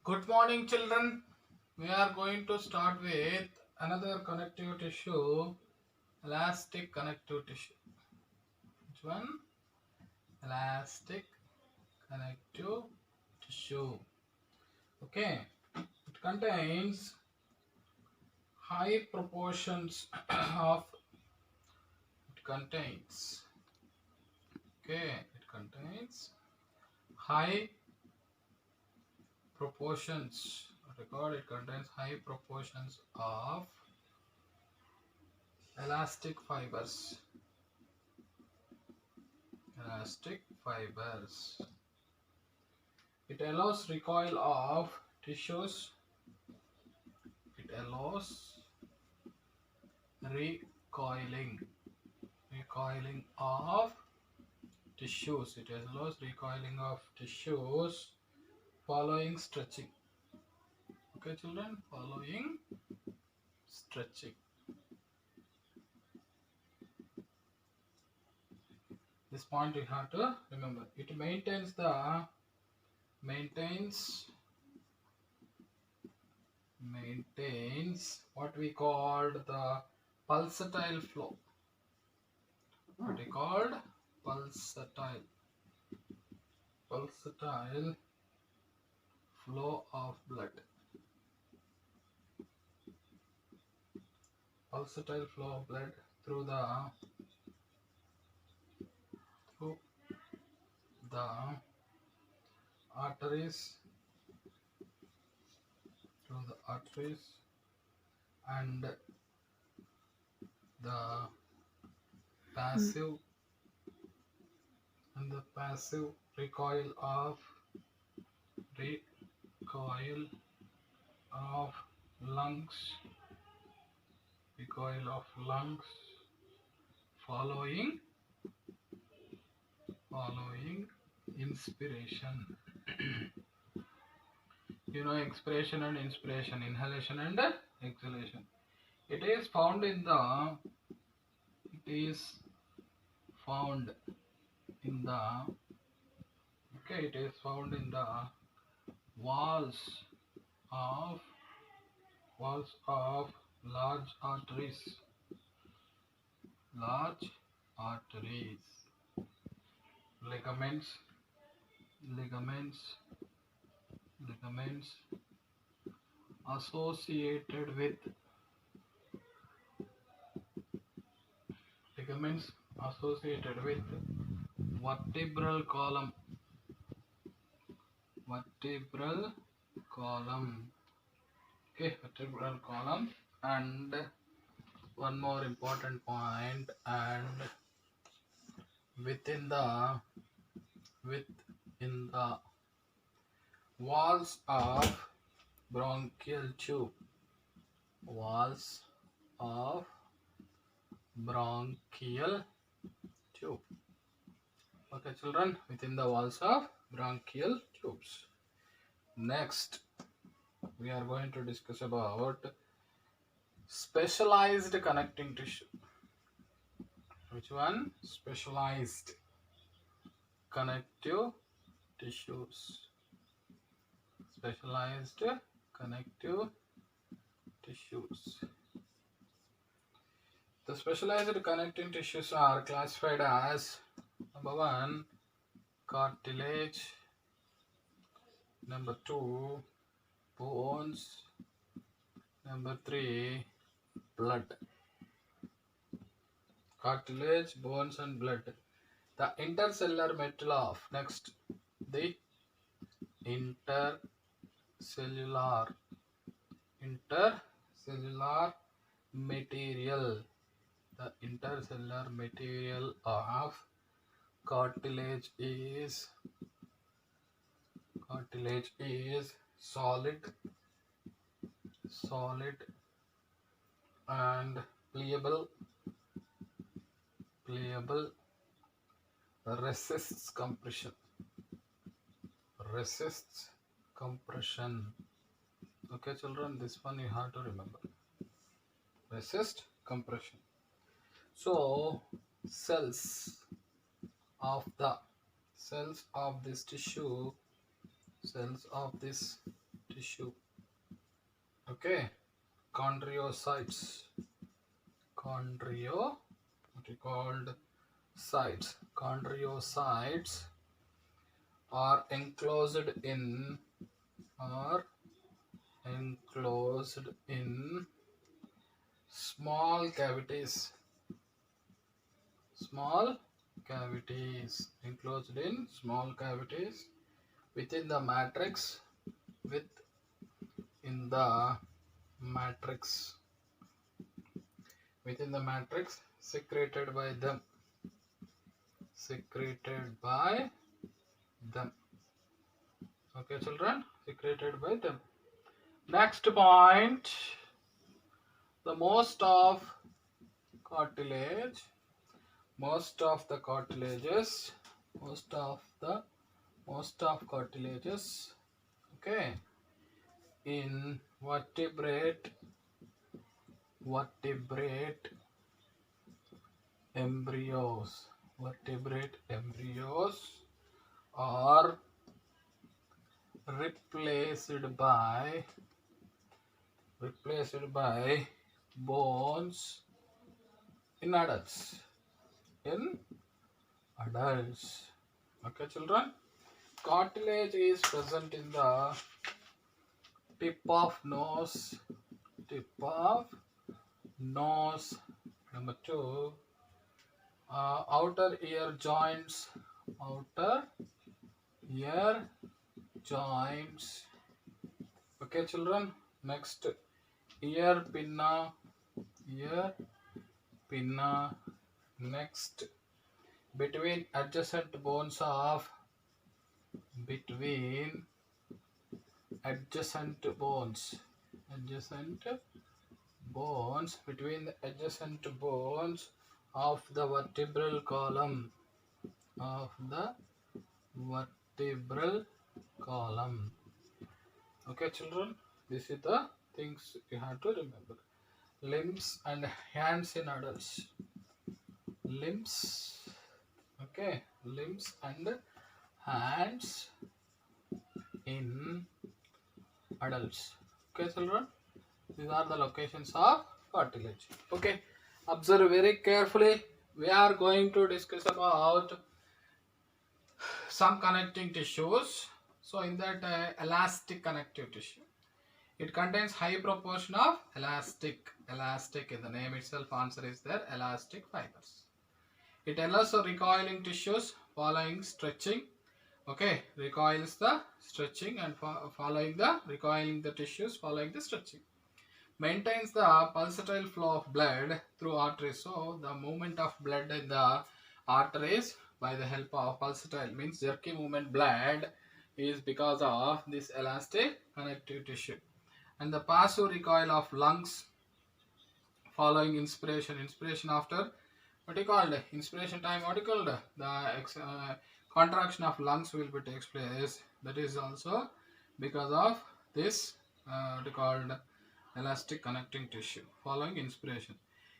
Good morning, children. We are going to start with another connective tissue, elastic connective tissue. Which one? Elastic connective tissue. Okay. It contains high proportions of. It contains. Okay. It contains high proportions. Record. It contains high proportions of elastic fibers. Elastic fibers. It allows recoil of tissues. It allows recoiling. Recoiling of tissues. It allows recoiling of tissues following stretching. Okay, children, following stretching. This point you have to remember. It maintains what we called the pulsatile flow. What we called pulsatile flow of blood. Pulsatile flow of blood through the arteries, and the passive recoil of lungs following inspiration. You know, expiration and inspiration, inhalation and exhalation. It is found in the walls of large arteries, ligaments associated with vertebral column. Okay, vertebral column. And one more important point, and within the walls of bronchial tube. Okay, children, within the walls of bronchial tubes. Next, we are going to discuss about specialized connecting tissue. Which one? Specialized connective tissues. Specialized connective tissues. The specialized connecting tissues are classified as number 1, cartilage, number 2, bones, number 3, blood. Cartilage, bones and blood. The intercellular material of next, the intercellular material. The intercellular material of cartilage is solid and pliable, resists compression. Okay, children, this one you have to remember. Resist compression. So cells of this tissue tissue. Okay, chondriocytes. What we called cytes. Chondriocytes are enclosed in small cavities. Enclosed in small cavities within the matrix. Within the matrix, secreted by them. Okay, children, secreted by them. Next point, the most of the cartilages, okay, in vertebrate embryos are replaced by bones in adults. Okay, children, cartilage is present in the tip of nose. Number 2, outer ear joints. Okay, children. Next, ear pinna. Next, between adjacent bones of the vertebral column. Okay, children, this is the things you have to remember. Limbs and hands in adults. Limbs and hands in adults. Okay, children, these are the locations of cartilage. Okay, observe very carefully. We are going to discuss about some connecting tissues. So in that elastic connective tissue, it contains high proportion of elastic in the name itself. Answer is there, elastic fibers. It allows recoiling tissues following stretching. Okay, recoils the stretching and following the recoiling the tissues following the stretching. Maintains the pulsatile flow of blood through arteries. So the movement of blood in the arteries by the help of pulsatile means jerky movement blood is because of this elastic connective tissue. And the passive recoil of lungs following inspiration after what you called inspiration time, what you called the contraction of lungs will be takes place. That is also because of this what you called elastic connecting tissue following inspiration.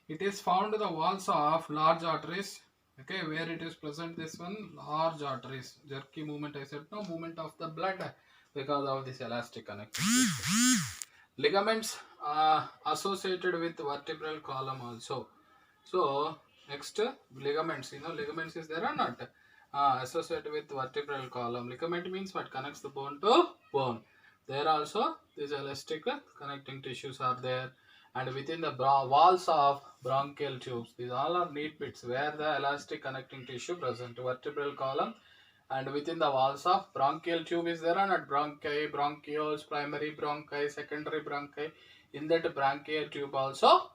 It is found in the walls of large arteries. Okay, where it is present, this one, large arteries. Jerky movement, I said no, movement of the blood because of this elastic connecting tissue. Ligaments associated with vertebral column also. So next, ligaments. Ligaments is there or not? Associated with vertebral column. Ligament means what? Connects the bone to bone. There also these elastic connecting tissues are there, and within the walls of bronchial tubes, these all are neat bits where the elastic connecting tissue present. Vertebral column, and within the walls of bronchial tube is there or not? Bronchi, bronchioles, primary bronchi, secondary bronchi. In that bronchial tube also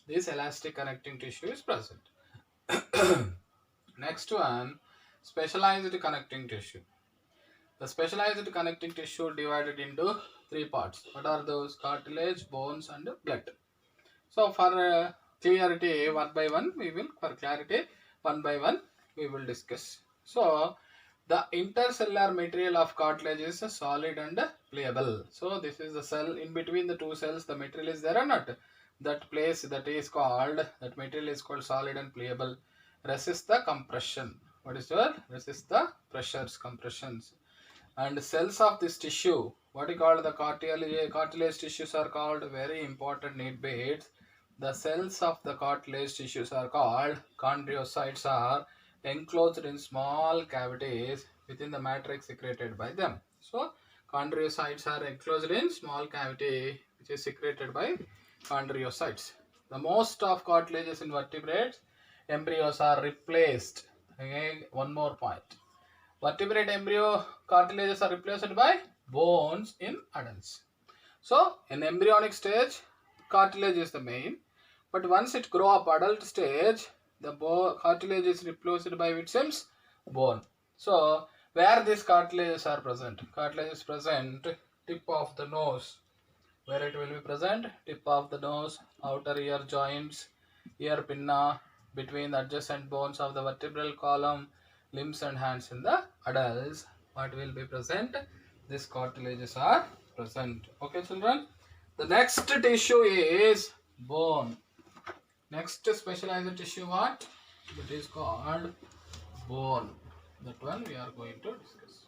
this elastic connecting tissue is present. Next one, specialized connecting tissue. The specialized connecting tissue divided into 3 parts. What are those? Cartilage, bones and blood. So for clarity one by one we will discuss. So the intercellular material of cartilage is solid and pliable. So this is the cell, in between the two cells the material is there or not? That place, that material is called solid and pliable. Resist the compression. What is your? Resist the pressures, compressions. And cells of this tissue, what you call the cartilage tissues are called very important need bits. The cells of the cartilage tissues are called chondrocytes, are enclosed in small cavities within the matrix secreted by them. So chondrocytes are enclosed in small cavity which is secreted by chondrocytes. The most of cartilages in vertebrates embryos are replaced. Again, one more point. Vertebrate embryo cartilages are replaced by bones in adults. So, in embryonic stage, cartilage is the main. But once it grow up adult stage, the cartilage is replaced by which seems bone. So, where these cartilages are present? Cartilage is present tip of the nose. Where it will be present? Tip of the nose, outer ear joints, ear pinna, between the adjacent bones of the vertebral column, limbs and hands in the adults. What will be present? These cartilages are present. Okay, children. The next tissue is bone. Next specialized tissue what? That is called bone. That one we are going to discuss.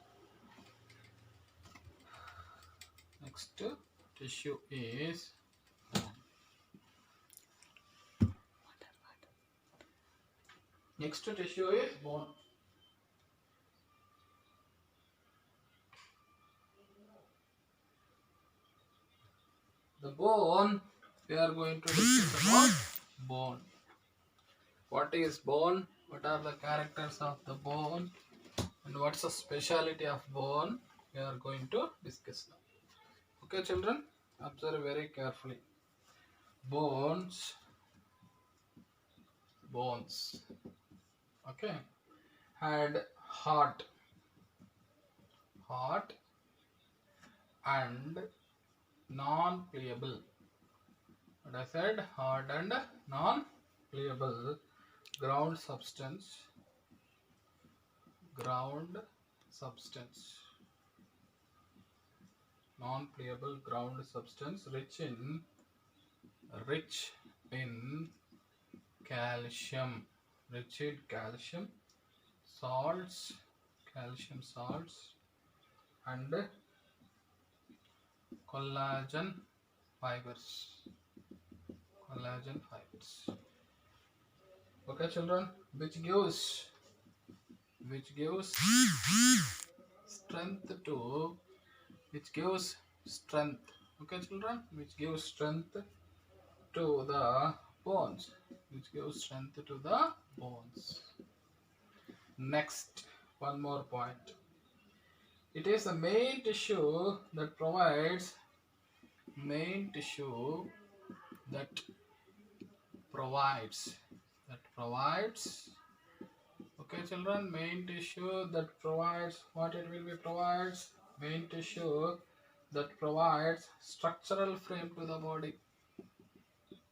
Next tissue is bone. Next tissue is bone. The bone, we are going to discuss about bone. What is bone? What are the characters of the bone? And what's the speciality of bone? We are going to discuss now. Okay, children, observe very carefully. Bones, okay, had heart and non-pliable. What I said, hard and non-pliable ground substance, non-pliable ground substance rich in calcium, salts, and collagen fibers. Okay, children, which gives strength to okay, children, which gives strength to the bones. Next, one more point. It is the main tissue that provides okay, children, main tissue that provides what it will be provides. Main tissue that provides structural frame to the body.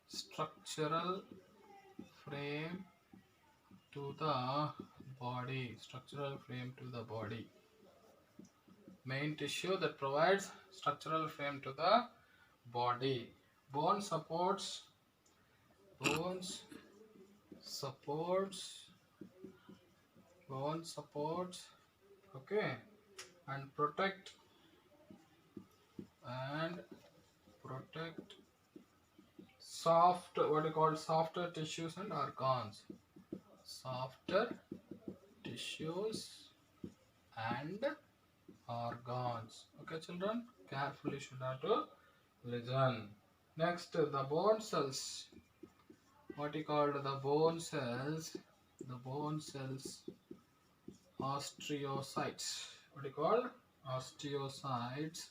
Structural frame to the body. Main tissue that provides structural frame to the body. Bone supports okay, and protect softer tissues and organs. Okay, children, carefully should have to listen. Next, the bone cells. What you call the bone cells? Osteocytes. What you call osteocytes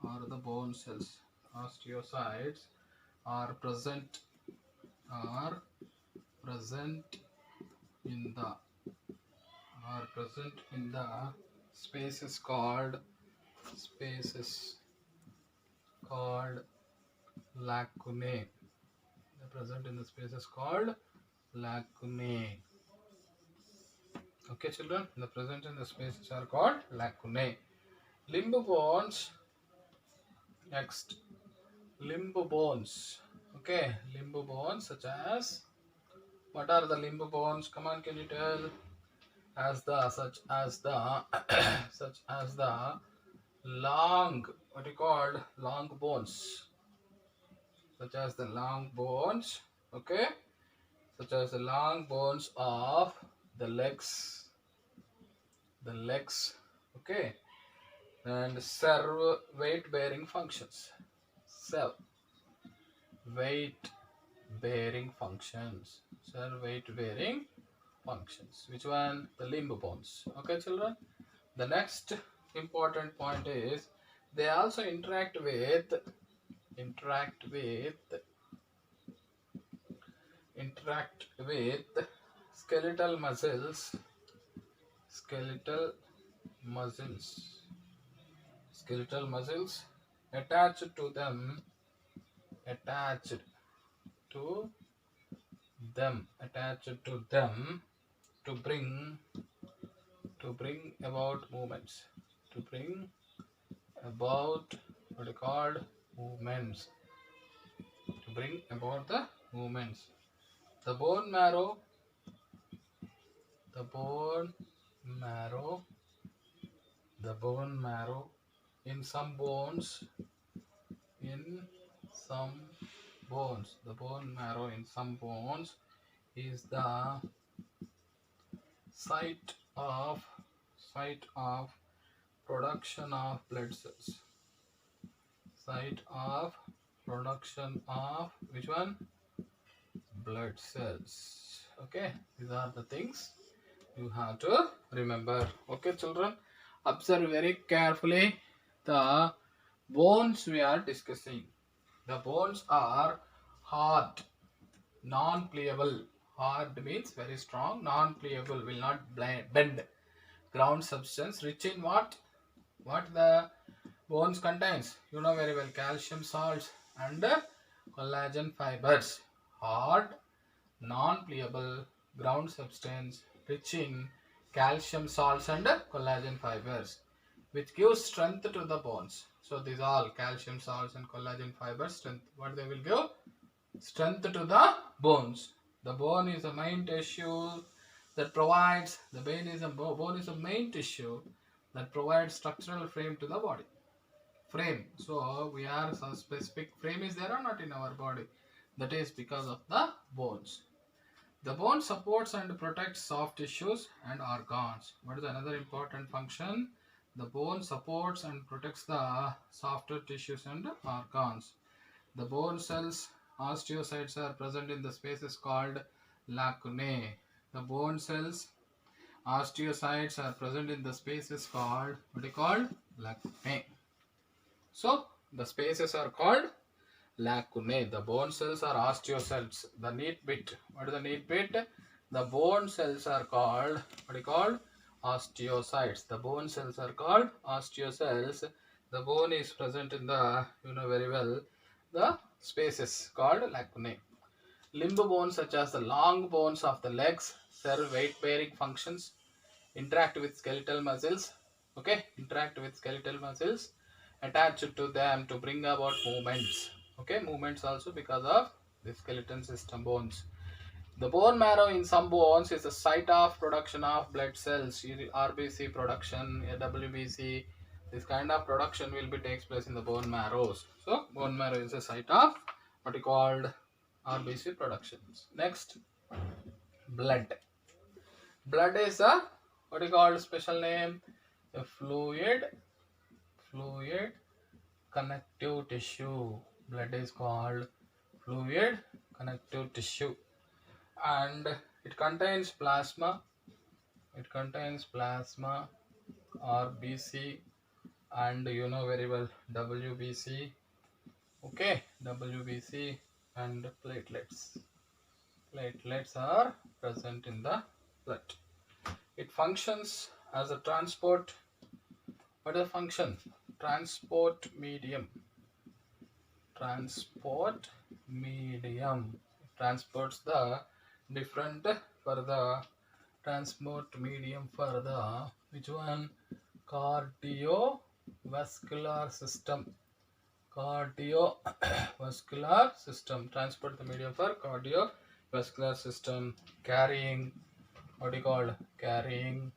or the bone cells? Osteocytes are present in the spaces called lacunae. They're present in the spaces called lacunae. Okay, children, the present in the spaces are called lacunae. Limb bones. Next, limb bones. Okay, limb bones such as, what are the limb bones? Come on, can you tell? such as the such as the long, what you called, long bones, such as the long bones, okay, such as the long bones of the legs, okay, and serve weight bearing functions. Serve weight bearing functions. Serve weight bearing functions. Which one? The limb bones. Okay, children. The next important point is they also interact with skeletal muscles, skeletal muscles, skeletal muscles attached to them, attached to them to bring about movements, to bring about what are called movements, to bring about the movements. The bone marrow, the bone marrow, the bone marrow in some bones, in some bones, the bone marrow in some bones is the site of production of blood cells, site of production of which one? Blood cells. Okay, these are the things you have to remember. Okay, children, observe very carefully the bones we are discussing. The bones are hard, non-pliable. Hard means very strong, non-pliable, will not bend. Ground substance rich in what? What the bones contains? You know very well, calcium salts and collagen fibers. Hard, non-pliable ground substance rich in calcium salts and collagen fibers, which gives strength to the bones. So these all calcium salts and collagen fibers strength. What they will give? Strength to the bones. The bone is a main tissue that provides, the bone is a main tissue that provides structural frame to the body. Frame. So we are, some specific frame is there or not in our body. That is because of the bones. The bone supports and protects soft tissues and organs. What is another important function? The bone supports and protects the softer tissues and organs. The bone cells, osteocytes, are present in the spaces called lacunae. The bone cells, osteocytes, are present in the spaces called, what are called? Lacunae. So the spaces are called lacunae. The bone cells are osteocytes. The neat bit. What is the neat bit? The bone cells are called, what is called? Osteocytes. The bone cells are called osteocells. The bone is present in the, you know very well, the spaces called lacunae. Limb bones such as the long bones of the legs serve weight bearing functions, interact with skeletal muscles, okay, interact with skeletal muscles attached to them to bring about movements, okay, movements also because of the skeleton system bones. The bone marrow in some bones is the site of production of blood cells, RBC production, WBC. This kind of production will be takes place in the bone marrows. So bone marrow is a site of what is called RBC productions. Next, blood. Blood is a what is called special name? A fluid connective tissue. Blood is called fluid connective tissue, and it contains plasma. It contains plasma, RBC, and you know very well WBC. Okay, WBC and platelets. Platelets are present in the blood. It functions as a transport. What is the function? Transport medium. Transport medium. It transports the different for the transport medium for the which one? Cardiovascular system. Cardiovascular system. Transport the medium for cardiovascular system, carrying what you call carrying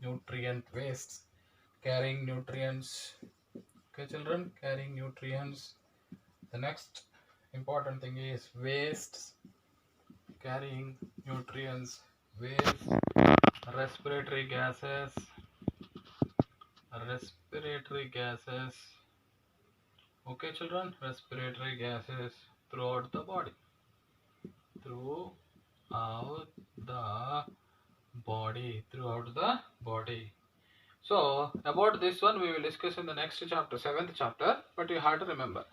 nutrient wastes, carrying nutrients. Okay children, carrying nutrients. The next important thing is wastes, carrying nutrients, waste, respiratory gases, respiratory gases. Okay children, respiratory gases throughout the body, throughout the throughout the body. So about this one we will discuss in the next chapter, 7th chapter, but you have to remember,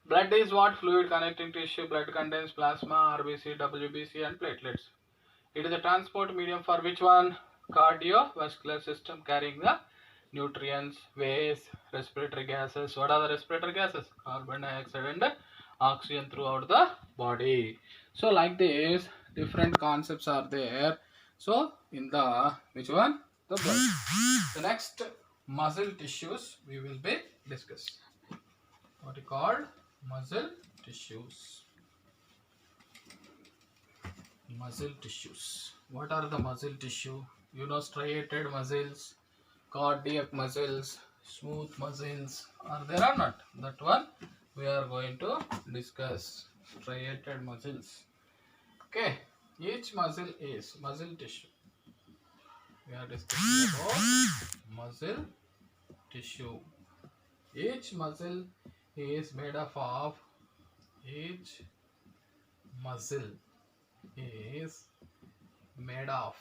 blood is what? Fluid connecting tissue. Blood contains plasma, RBC, WBC and platelets. It is a transport medium for which one? Cardiovascular system, carrying the nutrients, waste, respiratory gases. What are the respiratory gases? Carbon dioxide and oxygen throughout the body. So like this, different concepts are there. So in the which one? The blood. The next, muscle tissues we will be discussing. What is called muscle tissues. Muscle tissues. What are the muscle tissue? You know, striated muscles, cardiac muscles, smooth muscles. Are there or not? That one we are going to discuss. Striated muscles. Okay. Each muscle is muscle tissue. We are discussing about muscle tissue. Each muscle is made up of, each muscle is made of,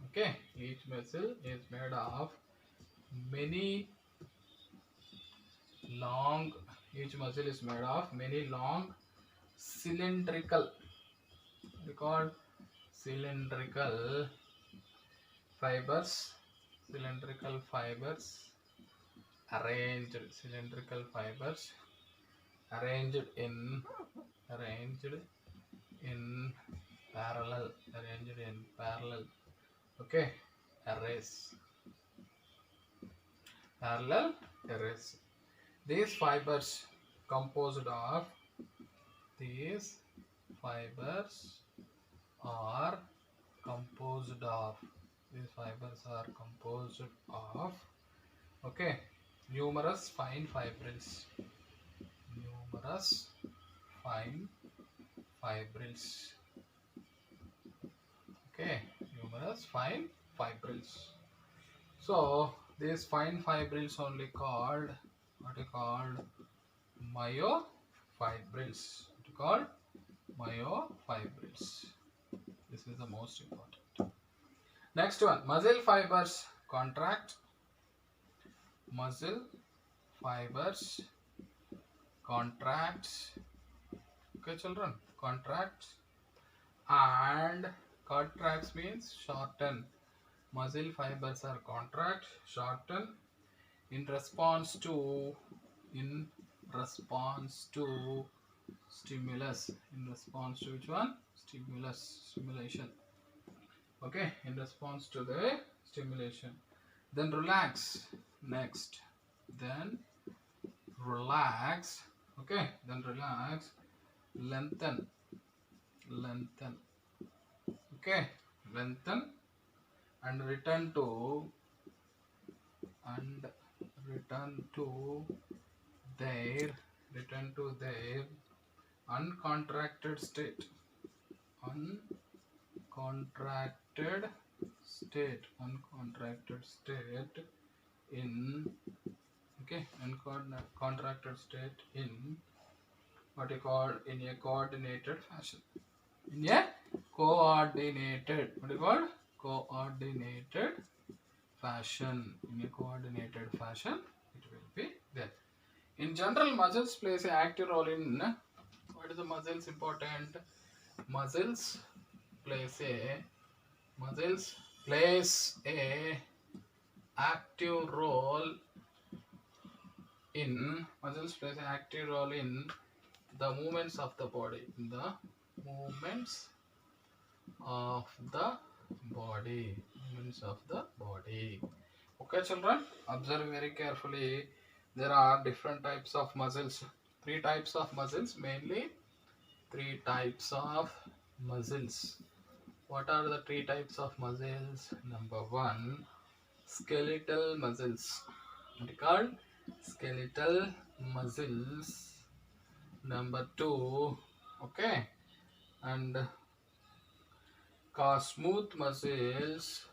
okay, each muscle is made of many long, each muscle is made of many long cylindrical, we call cylindrical fibers, cylindrical fibers arranged, cylindrical fibers arranged in parallel, arranged in parallel, okay, arrays, parallel arrays. These fibers composed of, these fibers are composed of, these fibers are composed of, okay, numerous fine fibrils, numerous fine fibrils, okay, numerous fine fibrils. So these fine fibrils only called, what is called myofibrils, what is called myofibrils. This is the most important. Next one, muscle fibers contract, muscle fibers contracts, okay children, contracts, and contracts means shorten. Muscle fibers are contract, shorten in response to stimulus, in response to which one? Stimulation, okay, in response to the stimulation. Then relax, next, then relax, okay, then relax, lengthen, okay, lengthen and return to their uncontracted state, uncontracted state in, okay, uncontracted state in what you call, in a coordinated fashion, in a coordinated, what you call, coordinated fashion, in a coordinated fashion it will be there. In general, muscles plays an active role in, what is the muscles important? Muscles plays a active role in, muscles plays an active role in the movements of the body, in the movements of the body, movements of the body. Okay children, observe very carefully. There are different types of muscles, 3 types of muscles, mainly 3 types of muscles. What are the three types of muscles? Number one, skeletal muscles. What is called? Skeletal muscles. Number two, okay, and smooth muscles.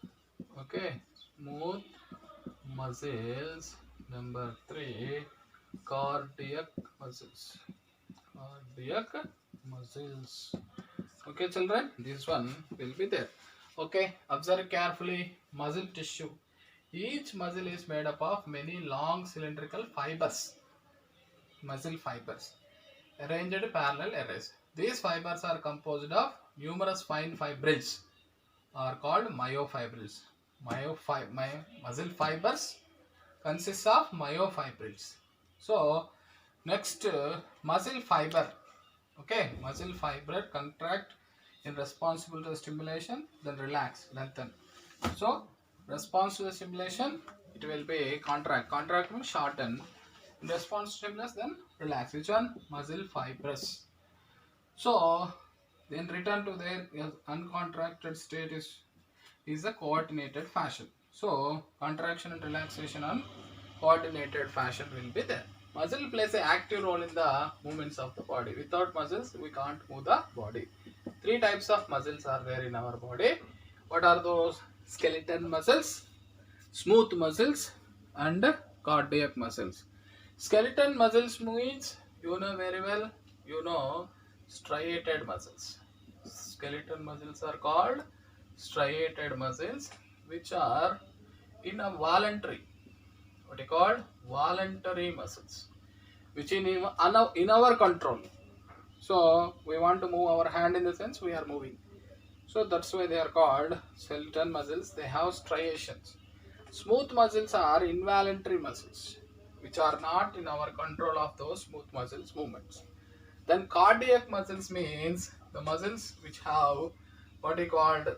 Okay, smooth muscles. Number three, cardiac muscles. Cardiac muscles. Okay, children, this one will be there. Okay, observe carefully. Muscle tissue. Each muscle is made up of many long cylindrical fibers. Muscle fibers arranged parallel arrays. These fibers are composed of numerous fine fibrils, are called myofibrils. Muscle fibers consists of myofibrils. So next, muscle fiber. Okay, muscle fiber contract in responsible to the stimulation, then relax, lengthen. So response to the stimulation, it will be contract. Contract means shorten. In response to stimulus, then relax. Which one? Muscle fibers. So then return to their uncontracted state is a coordinated fashion. So contraction and relaxation on coordinated fashion will be there. Muscle plays an active role in the movements of the body. Without muscles, we can't move the body. Three types of muscles are there in our body. What are those? Skeletal muscles, smooth muscles, and cardiac muscles. Skeletal muscles means, you know very well, you know striated muscles. Skeletal muscles are called striated muscles, which are in a voluntary, what you call voluntary muscles, which in our control. So we want to move our hand, in the sense we are moving. So that's why they are called skeletal muscles. They have striations. Smooth muscles are involuntary muscles, which are not in our control of those smooth muscles movements. Then cardiac muscles means the muscles which have what is called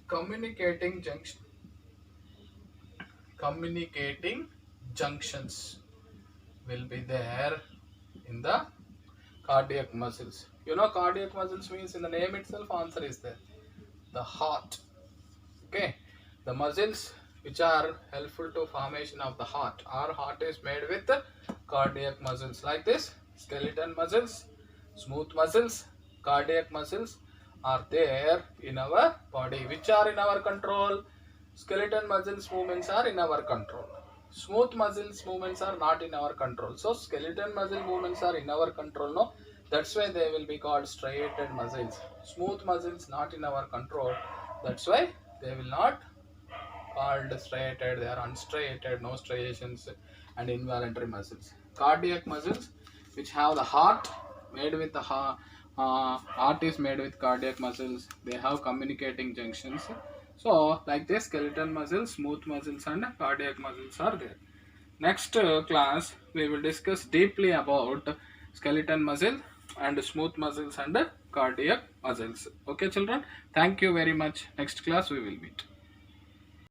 communicating junctions will be there in the cardiac muscles. You know cardiac muscles means, in the name itself answer is there. The heart. Okay, the muscles which are helpful to formation of the heart. Our heart is made with cardiac muscles, like this. Skeletal muscles, smooth muscles, cardiac muscles are there in our body, which are in our control. Skeletal muscles movements are in our control. Smooth muscles movements are not in our control. So skeletal muscle movements are in our control, no? That's why they will be called striated muscles. Smooth muscles not in our control. That's why they will not called striated. They are unstriated, no striations, and involuntary muscles. Cardiac muscles, which have the heart made with the heart is made with cardiac muscles. They have communicating junctions. So like this, skeletal muscles, smooth muscles, and cardiac muscles are there. Next class we will discuss deeply about skeletal muscle and smooth muscles and cardiac muscles. Okay children, thank you very much. Next class we will meet.